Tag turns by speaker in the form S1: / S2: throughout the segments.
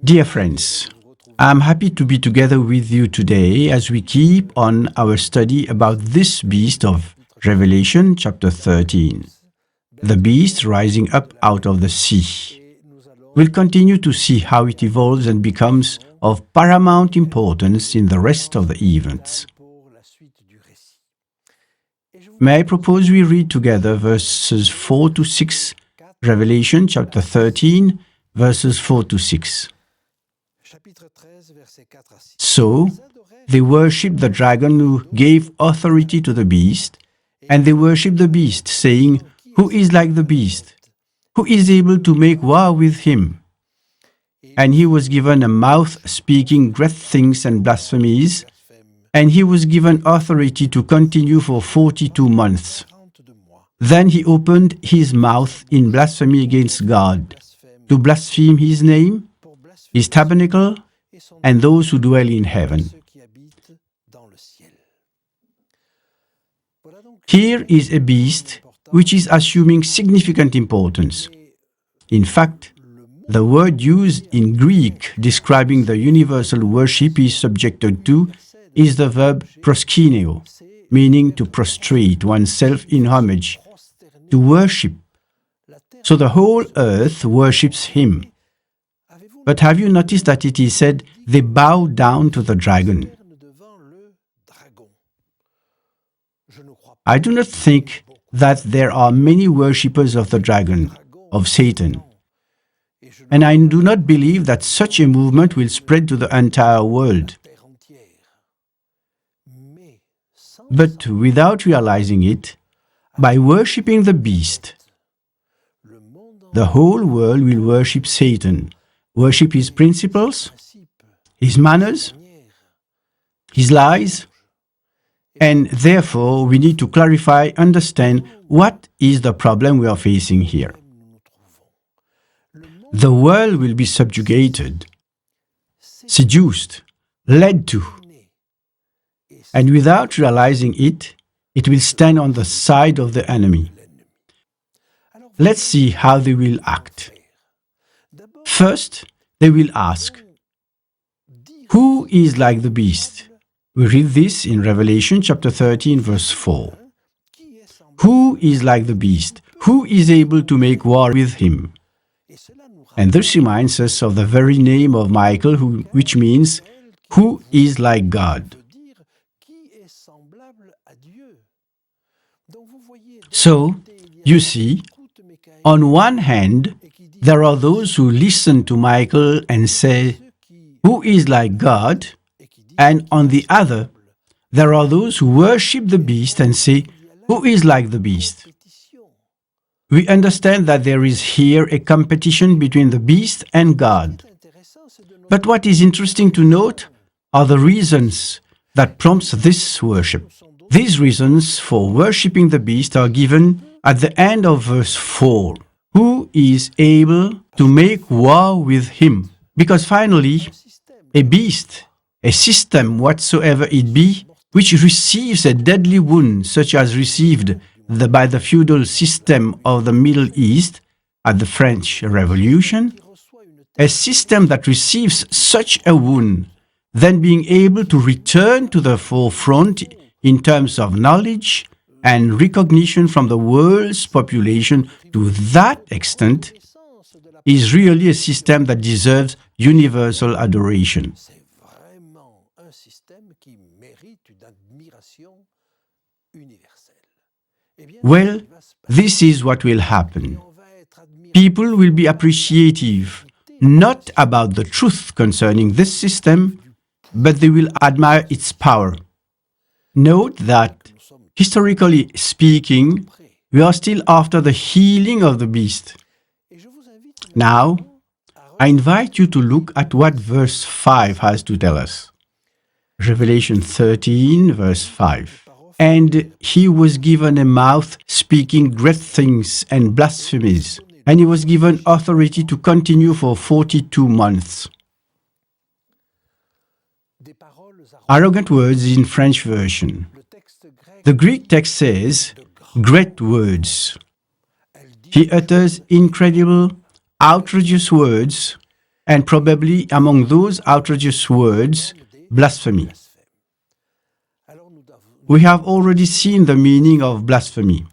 S1: Dear friends, I'm happy to be together with you today as we keep on our study about this beast of Revelation chapter 13, the beast rising up out of the sea. We'll continue to see how it evolves and becomes of paramount importance in the rest of the events. May I propose we read together verses 4 to 6, Revelation chapter 13, verses 4 to 6. So, they worshipped the dragon who gave authority to the beast, and they worshipped the beast, saying, "Who is like the beast? Who is able to make war with him?" And he was given a mouth speaking great things and blasphemies, and he was given authority to continue for 42 months. Then he opened his mouth in blasphemy against God, to blaspheme his name, his tabernacle, and those who dwell in heaven. Here is a beast which is assuming significant importance. In fact, the word used in Greek describing the universal worship he is subjected to is the verb proskuneo, meaning to prostrate oneself in homage, to worship. So the whole earth worships him. But have you noticed that it is said they bow down to the dragon? I do not think that there are many worshippers of the dragon, of Satan. And I do not believe that such a movement will spread to the entire world. But without realizing it, by worshipping the beast, the whole world will worship Satan, worship his principles, his manners, his lies, and therefore we need to clarify, understand what is the problem we are facing here. The world will be subjugated, seduced, led to, and without realizing it, it will stand on the side of the enemy. Let's see how they will act. First, they will ask, "Who is like the beast?" We read this in Revelation chapter 13, verse 4. Who is like the beast? Who is able to make war with him? And this reminds us of the very name of Michael, which means, "Who is like God?" So, you see, on one hand, there are those who listen to Michael and say, "Who is like God?" And on the other, there are those who worship the beast and say, "Who is like the beast?" We understand that there is here a competition between the beast and God. But what is interesting to note are the reasons that prompts this worship. These reasons for worshipping the beast are given at the end of verse 4. Who is able to make war with him? Because finally, a beast, a system whatsoever it be, which receives a deadly wound such as received by the feudal system of the Middle East at the French Revolution, a system that receives such a wound, then being able to return to the forefront in terms of knowledge and recognition from the world's population to that extent, is really a system that deserves universal adoration. Well, this is what will happen. People will be appreciative, not about the truth concerning this system, but they will admire its power. Note that, historically speaking, we are still after the healing of the beast. Now, I invite you to look at what verse 5 has to tell us. Revelation 13, verse 5. And he was given a mouth speaking great things and blasphemies, and he was given authority to continue for 42 months. Arrogant words in French version. The Greek text says, great words. He utters incredible, outrageous words, and probably among those outrageous words, blasphemy. We have already seen the meaning of blasphemy.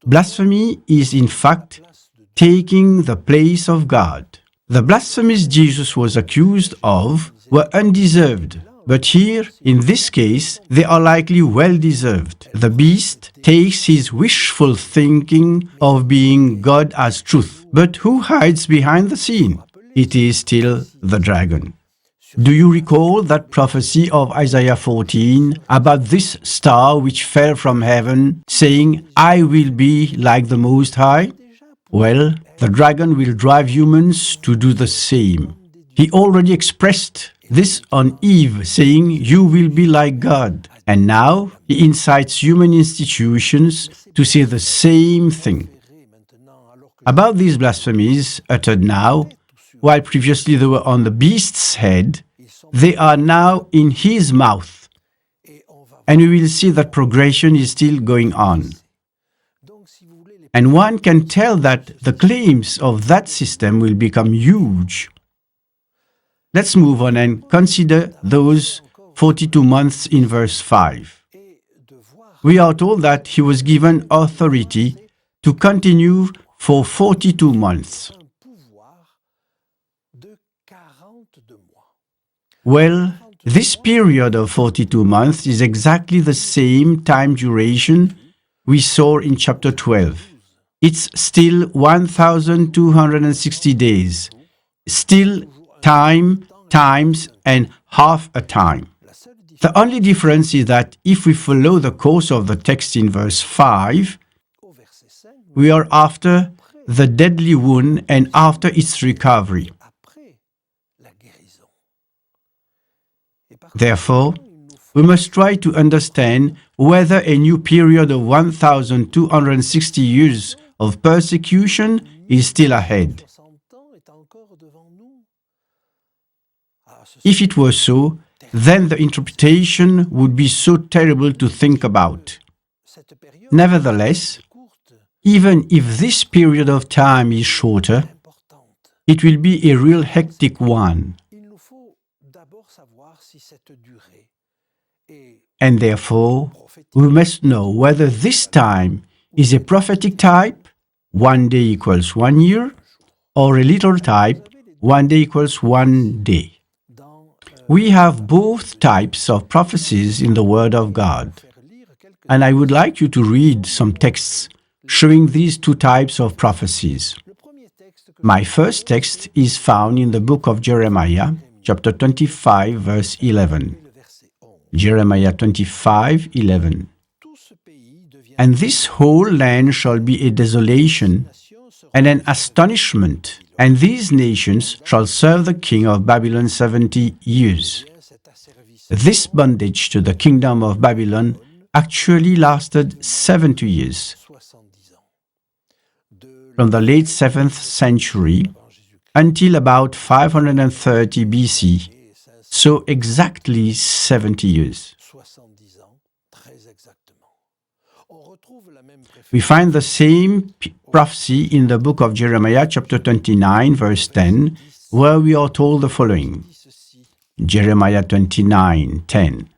S1: Blasphemy is in fact taking the place of God. The blasphemies Jesus was accused of were undeserved, but here, in this case, they are likely well-deserved. The beast takes his wishful thinking of being God as truth. But who hides behind the scene? It is still the dragon. Do you recall that prophecy of Isaiah 14 about this star which fell from heaven, saying, "I will be like the Most High"? Well, the dragon will drive humans to do the same. He already expressed this on Eve, saying, "You will be like God." And now he incites human institutions to say the same thing. About these blasphemies uttered now, while previously they were on the beast's head, they are now in his mouth. And we will see that progression is still going on. And one can tell that the claims of that system will become huge. Let's move on and consider those 42 months in verse 5. We are told that he was given authority to continue for 42 months. Well, this period of 42 months is exactly the same time duration we saw in chapter 12. It's still 1,260 days, still time, times, and half a time. The only difference is that if we follow the course of the text in verse 5, we are after the deadly wound and after its recovery. Therefore, we must try to understand whether a new period of 1,260 years of persecution is still ahead. If it were so, then the interpretation would be so terrible to think about. Nevertheless, even if this period of time is shorter, it will be a real hectic one. And therefore, we must know whether this time is a prophetic type, 1 day equals 1 year, or a literal type, 1 day equals 1 day. We have both types of prophecies in the Word of God. And I would like you to read some texts showing these two types of prophecies. My first text is found in the book of Jeremiah, chapter 25, verse 11. Jeremiah 25, 11. And this whole land shall be a desolation and an astonishment, and these nations shall serve the king of Babylon 70 years. This bondage to the kingdom of Babylon actually lasted 70 years. From the late 7th century until about 530 BC, so exactly 70 years. We find the same prophecy in the book of Jeremiah, chapter 29, verse 10, where we are told the following. Jeremiah 29, 10.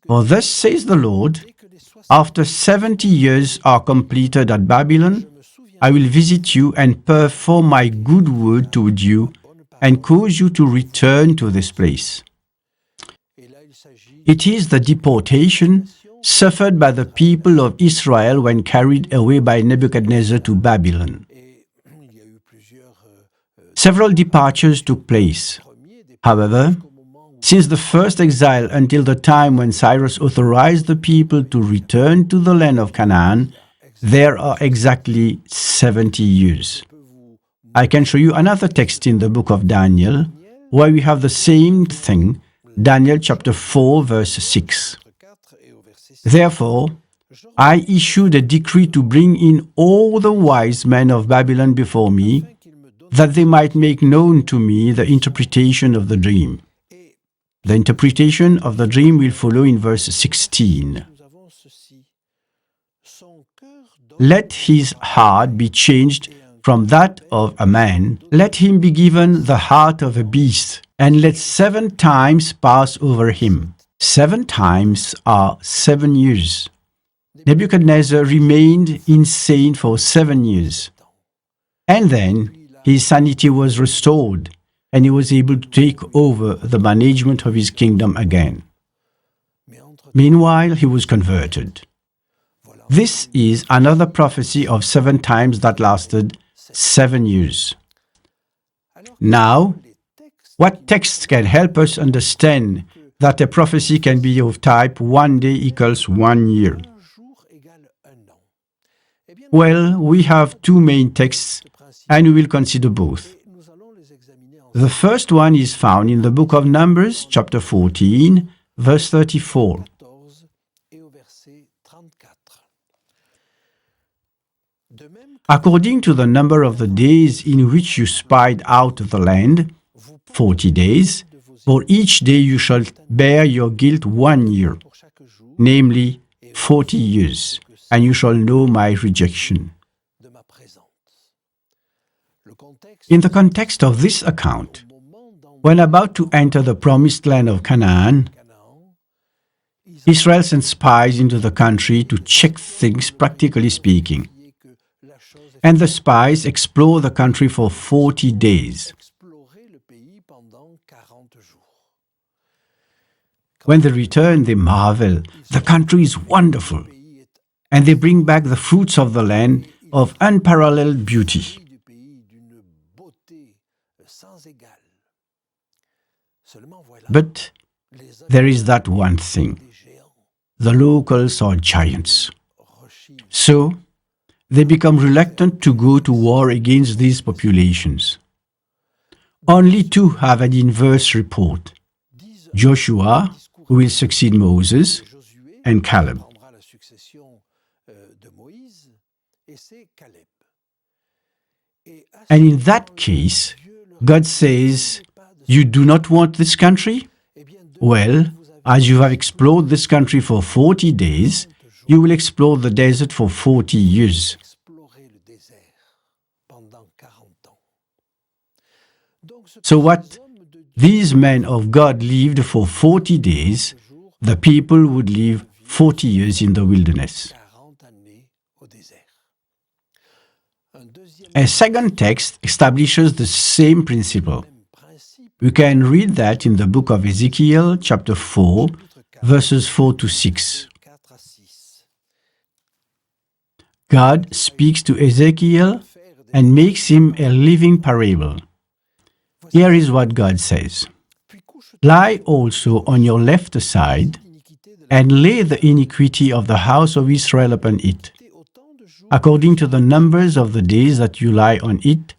S1: For thus says the Lord, after 70 years are completed at Babylon, I will visit you and perform my good word toward you and cause you to return to this place. It is the deportation suffered by the people of Israel when carried away by Nebuchadnezzar to Babylon. Several departures took place. However, since the first exile until the time when Cyrus authorized the people to return to the land of Canaan, there are exactly 70 years. I can show you another text in the book of Daniel, where we have the same thing, Daniel chapter 4, verse 6. Therefore, I issued a decree to bring in all the wise men of Babylon before me, that they might make known to me the interpretation of the dream. The interpretation of the dream will follow in verse 16. Let his heart be changed from that of a man, let him be given the heart of a beast, and let 7 times pass over him. 7 times are 7 years. Nebuchadnezzar remained insane for 7 years. And then his sanity was restored, and he was able to take over the management of his kingdom again. Meanwhile, he was converted. This is another prophecy of 7 times that lasted 7 years. Now, what text can help us understand that a prophecy can be of type 1 day equals 1 year? Well, we have 2 main texts, and we will consider both. The first one is found in the book of Numbers, chapter 14, verse 34. According to the number of the days in which you spied out the land, 40 days, for each day you shall bear your guilt 1 year, namely 40 years, and you shall know my rejection. In the context of this account, when about to enter the promised land of Canaan, Israel sent spies into the country to check things, practically speaking. And the spies explore the country for 40 days. When they return, they marvel. The country is wonderful. And they bring back the fruits of the land of unparalleled beauty. But there is that one thing. The locals are giants. So, they become reluctant to go to war against these populations. Only 2 have an inverse report: Joshua, who will succeed Moses, and Caleb. And in that case, God says, "You do not want this country? Well, as you have explored this country for 40 days, you will explore the desert for 40 years." So what these men of God lived for 40 days, the people would live 40 years in the wilderness. A second text establishes the same principle. We can read that in the book of Ezekiel, chapter 4, verses 4 to 6. God speaks to Ezekiel and makes him a living parable. Here is what God says: "Lie also on your left side, and lay the iniquity of the house of Israel upon it. According to the numbers of the days that you lie on it,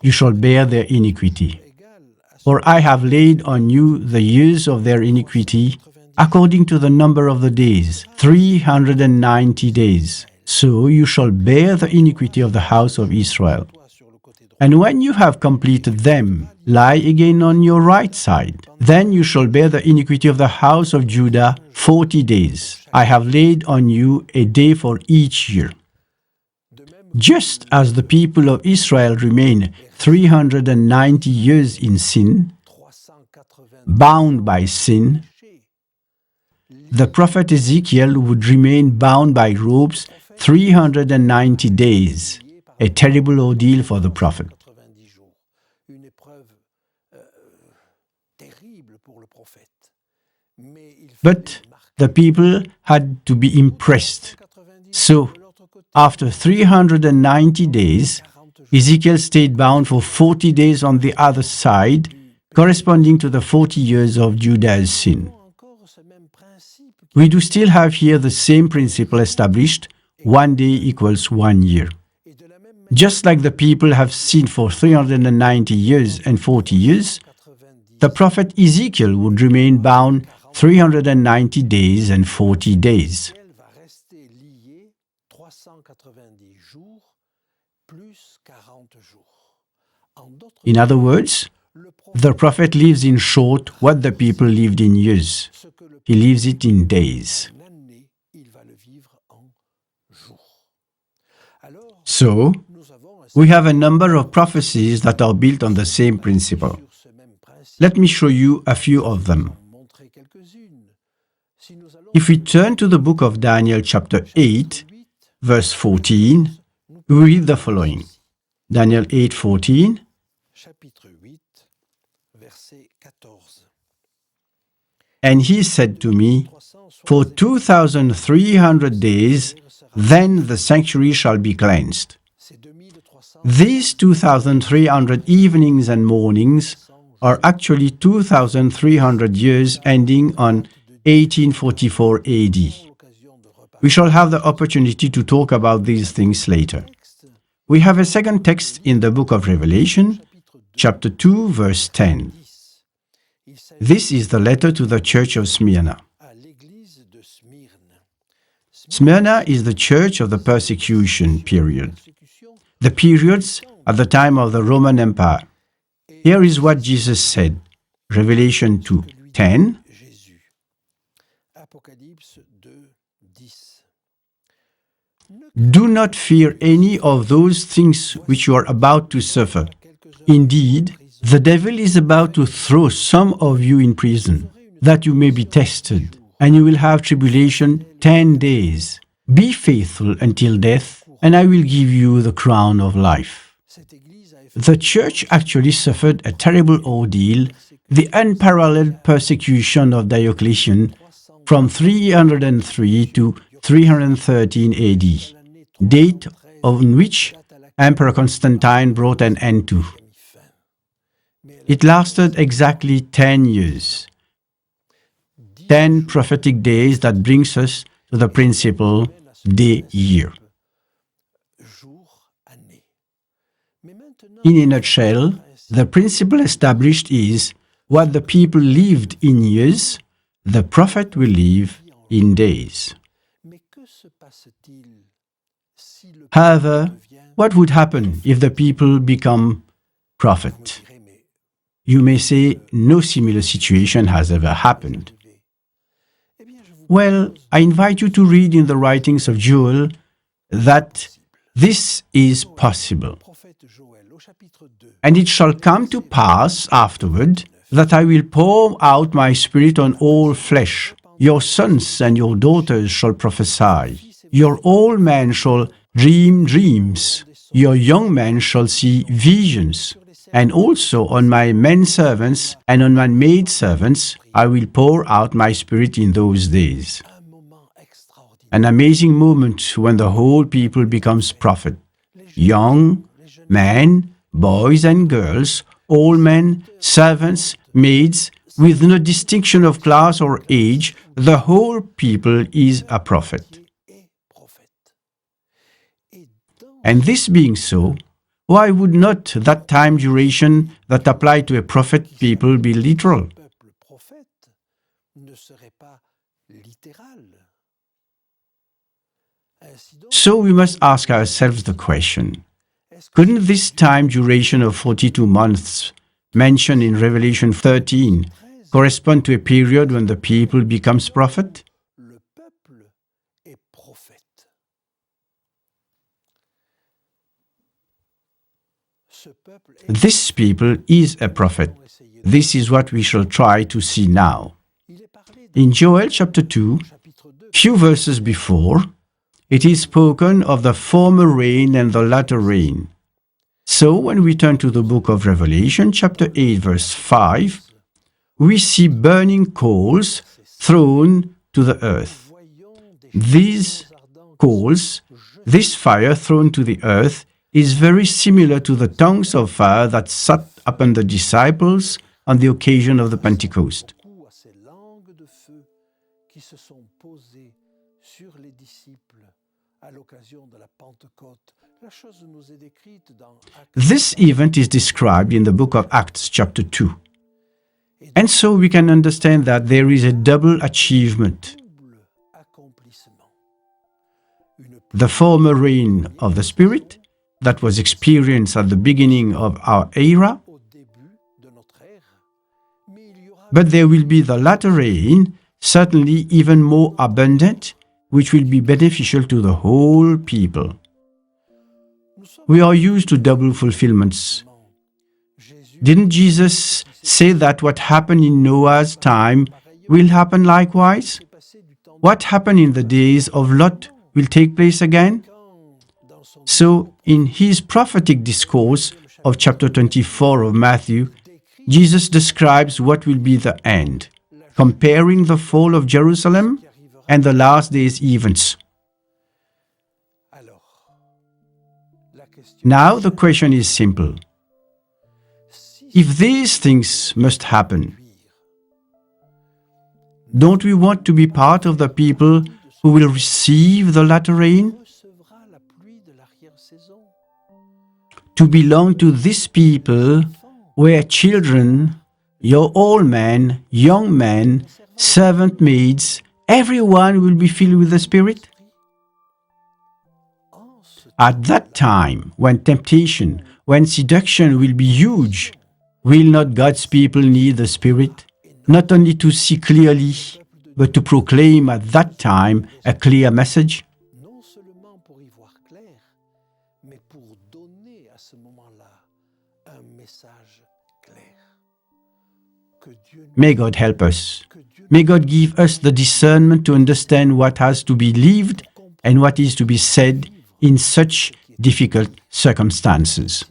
S1: you shall bear their iniquity. For I have laid on you the years of their iniquity, according to the number of the days, 390 days. So you shall bear the iniquity of the house of Israel. And when you have completed them, lie again on your right side. Then you shall bear the iniquity of the house of Judah 40 days. I have laid on you a day for each year." Just as the people of Israel remained 390 years in sin, bound by sin, the prophet Ezekiel would remain bound by ropes 390 days, a terrible ordeal for the prophet. But the people had to be impressed. So, after 390 days, Ezekiel stayed bound for 40 days on the other side, corresponding to the 40 years of Judah's sin. We do still have here the same principle established: 1 day equals 1 year. Just like the people have sinned for 390 years and 40 years, the prophet Ezekiel would remain bound 390 days and 40 days. In other words, the prophet lives in short what the people lived in years. He lives it in days. So, We have a number of prophecies that are built on the same principle. Let me show you a few of them. If we turn to the book of Daniel chapter 8, verse 14, we read the following. Daniel 8:14. And he said to me, for 2,300 days, then the sanctuary shall be cleansed. These 2,300 evenings and mornings are actually 2,300 years ending on 1844 AD. We shall have the opportunity to talk about these things later. We have a second text in the book of Revelation, chapter 2, verse 10. This is the letter to the church of Smyrna. Smyrna is the church of the persecution period, the periods at the time of the Roman Empire. Here is what Jesus said, Revelation 2:10. Do not fear any of those things which you are about to suffer. Indeed, the devil is about to throw some of you in prison, that you may be tested, and you will have tribulation 10 days. Be faithful until death, and I will give you the crown of life. The church actually suffered a terrible ordeal, the unparalleled persecution of Diocletian from 303 to 313 AD, date on which Emperor Constantine brought an end to. It lasted exactly 10 years. 10 prophetic days that brings us to the principle day-year. In a nutshell, the principle established is what the people lived in years, the prophet will live in days. However, what would happen if the people become prophet? You may say no similar situation has ever happened. Well, I invite you to read in the writings of Joel that this is possible. And it shall come to pass afterward that I will pour out my spirit on all flesh. Your sons and your daughters shall prophesy. Your old men shall dream dreams. Your young men shall see visions. And also on my men servants and on my maid servants I will pour out my spirit in those days. An amazing moment when the whole people becomes prophet. Young, men, boys and girls, all men, servants, maids, with no distinction of class or age, the whole people is a prophet. And this being so, why would not that time duration that applied to a prophet people be literal? So we must ask ourselves the question, couldn't this time duration of 42 months mentioned in Revelation 13 correspond to a period when the people becomes prophet? This people is a prophet. This is what we shall try to see now. In Joel chapter 2, few verses before, it is spoken of the former rain and the latter rain. So when we turn to the book of Revelation chapter 8 verse 5, we see burning coals thrown to the earth. These coals, this fire thrown to the earth, is very similar to the tongues of fire that sat upon the disciples on the occasion of the Pentecost. This event is described in the book of Acts chapter 2. And so we can understand that there is a double achievement. The former rain of the Spirit that was experienced at the beginning of our era, but there will be the latter rain, certainly even more abundant, which will be beneficial to the whole people. we are used to double fulfillments. Didn't Jesus say that what happened in Noah's time will happen likewise? What happened in the days of Lot will take place again? So, in his prophetic discourse of chapter 24 of Matthew, Jesus describes what will be the end, comparing the fall of Jerusalem and the last days events. Now the question is simple. If these things must happen, don't we want to be part of the people who will receive the latter rain? To belong to this people where children, your old men, young men, servant maids, everyone will be filled with the Spirit? At that time, when temptation, when seduction will be huge, will not God's people need the Spirit, not only to see clearly, but to proclaim at that time a clear message? May God help us. May God give us the discernment to understand what has to be believed and what is to be said in such difficult circumstances.